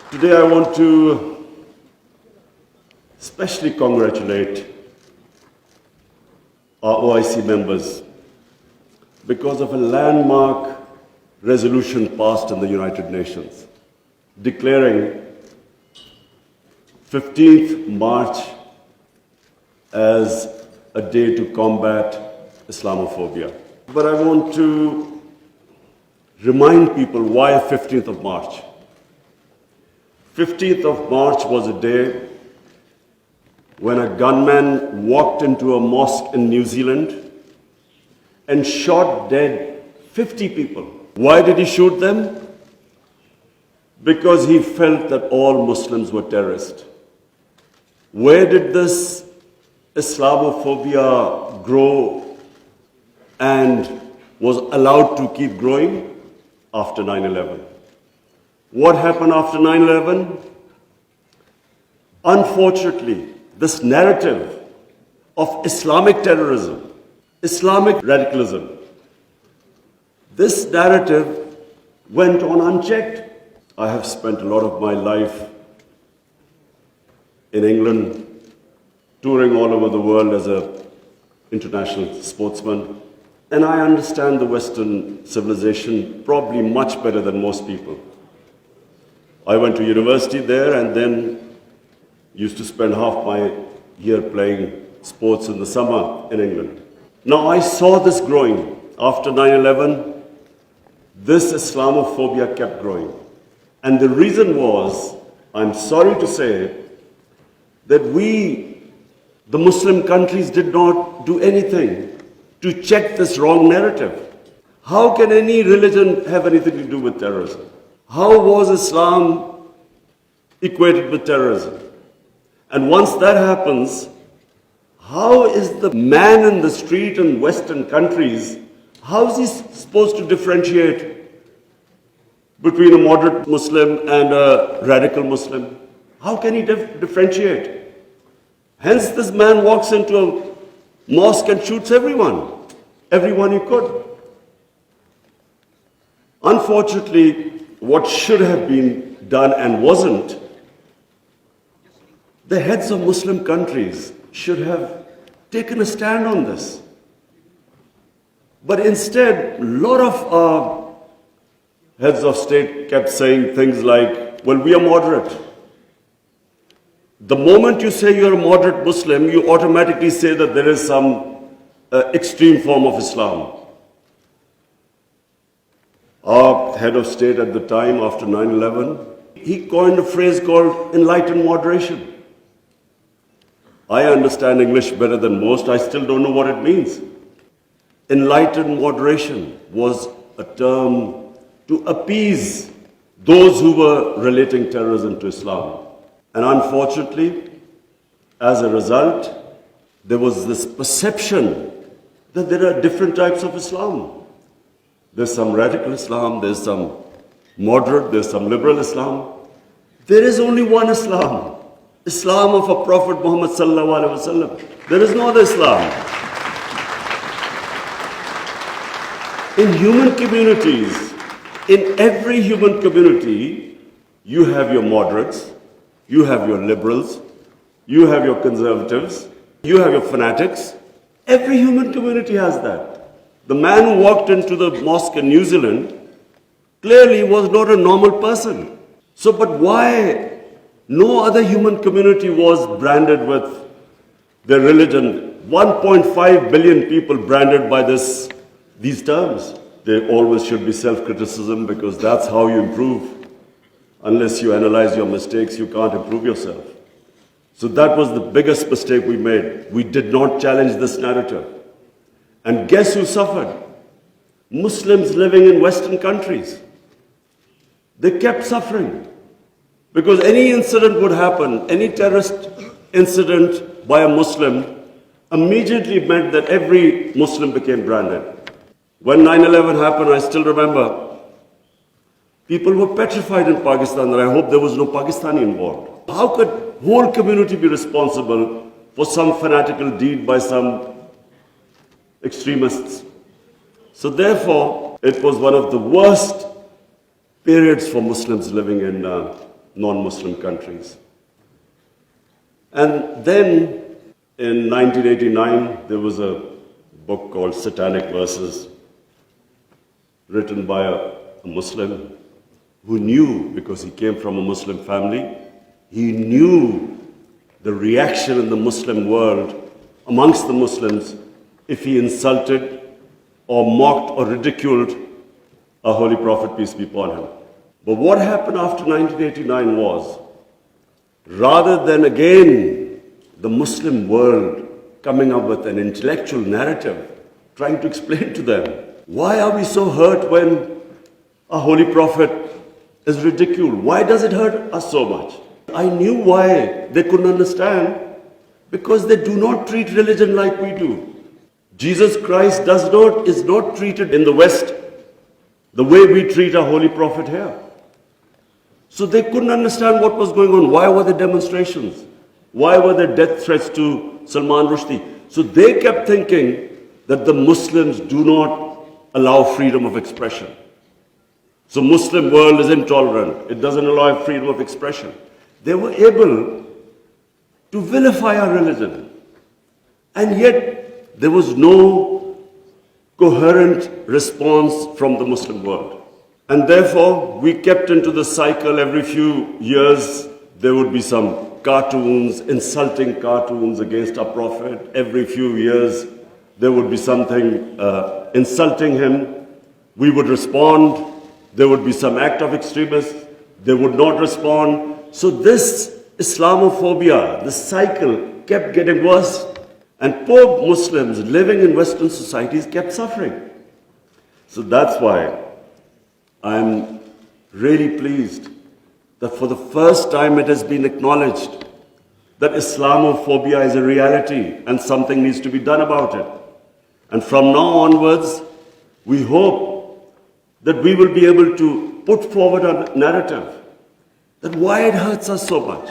Today I want to especially congratulate our OIC members because of a landmark resolution passed in the United Nations declaring 15th March as a day to combat Islamophobia. But I want to remind people why 15th of March. 15th of March was a day when a gunman walked into a mosque in New Zealand and shot dead 50 people. Why did he shoot them? Because he felt that all Muslims were terrorists. Where did this Islamophobia grow and was allowed to keep growing? After 9/11. What happened after 9/11? Unfortunately, this narrative of Islamic terrorism, Islamic radicalism, this narrative went on unchecked. I have spent a lot of my life in England, touring all over the world as an international sportsman, and I understand the Western civilization probably much better than most people. I went to university there and then used to spend half my year playing sports in the summer in England. Now I saw this growing. After 9/11, this Islamophobia kept growing. And the reason was, I'm sorry to say, that we, the Muslim countries, did not do anything to check this wrong narrative. How can any religion have anything to do with terrorism? How was Islam equated with terrorism? And once that happens, how is the man in the street in Western countries, how is he supposed to differentiate between a moderate Muslim and a radical Muslim? How can he differentiate? Hence this man walks into a mosque and shoots everyone he could. Unfortunately, what should have been done and wasn't, the heads of Muslim countries should have taken a stand on this. But instead, a lot of our heads of state kept saying things like, well, we are moderate. The moment you say you're a moderate Muslim, you automatically say that there is some extreme form of Islam. Our head of state at the time, after 9/11, he coined a phrase called enlightened moderation. I understand English better than most. I still don't know what it means. Enlightened moderation was a term to appease those who were relating terrorism to Islam. And unfortunately, as a result, there was this perception that there are different types of Islam. There's some radical Islam, there's some moderate, there's some liberal Islam. There is only one Islam. Islam of a Prophet Muhammad sallallahu alaihi wasallam. There is no other Islam. In human communities, in every human community, you have your moderates, you have your liberals, you have your conservatives, you have your fanatics. Every human community has that. The man who walked into the mosque in New Zealand clearly was not a normal person. So, but why no other human community was branded with their religion? 1.5 billion people branded by these terms. There always should be self-criticism because that's how you improve. Unless you analyze your mistakes, you can't improve yourself. So that was the biggest mistake we made. We did not challenge this narrative. And guess who suffered? Muslims living in Western countries. They kept suffering. Because any incident would happen, any terrorist incident by a Muslim immediately meant that every Muslim became branded. When 9/11 happened, I still remember, people were petrified in Pakistan that I hope there was no Pakistani involved. How could whole community be responsible for some fanatical deed by some extremists? So therefore, it was one of the worst periods for Muslims living in non-Muslim countries. And then in 1989, there was a book called Satanic Verses, written by a Muslim who knew, because he came from a Muslim family, he knew the reaction in the Muslim world amongst the Muslims if he insulted or mocked or ridiculed our Holy Prophet, peace be upon him. But what happened after 1989 was, rather than again the Muslim world coming up with an intellectual narrative, trying to explain to them, why are we so hurt when our Holy Prophet is ridiculed? Why does it hurt us so much? I knew why they couldn't understand, because they do not treat religion like we do. Jesus Christ is not treated in the West the way we treat our Holy Prophet here. So they couldn't understand what was going on. Why were there demonstrations? Why were there death threats to Salman Rushdie? So they kept thinking that the Muslims do not allow freedom of expression. So Muslim world is intolerant. It doesn't allow freedom of expression. They were able to vilify our religion. And yet there was no coherent response from the Muslim world. And therefore, we kept into the cycle. Every few years, there would be some cartoons, insulting cartoons against our Prophet. Every few years, there would be something insulting him. We would respond. There would be some act of extremists. They would not respond. So this Islamophobia, this cycle kept getting worse. And poor Muslims living in Western societies kept suffering. So that's why I'm really pleased that for the first time it has been acknowledged that Islamophobia is a reality and something needs to be done about it. And from now onwards, we hope that we will be able to put forward a narrative that why it hurts us so much.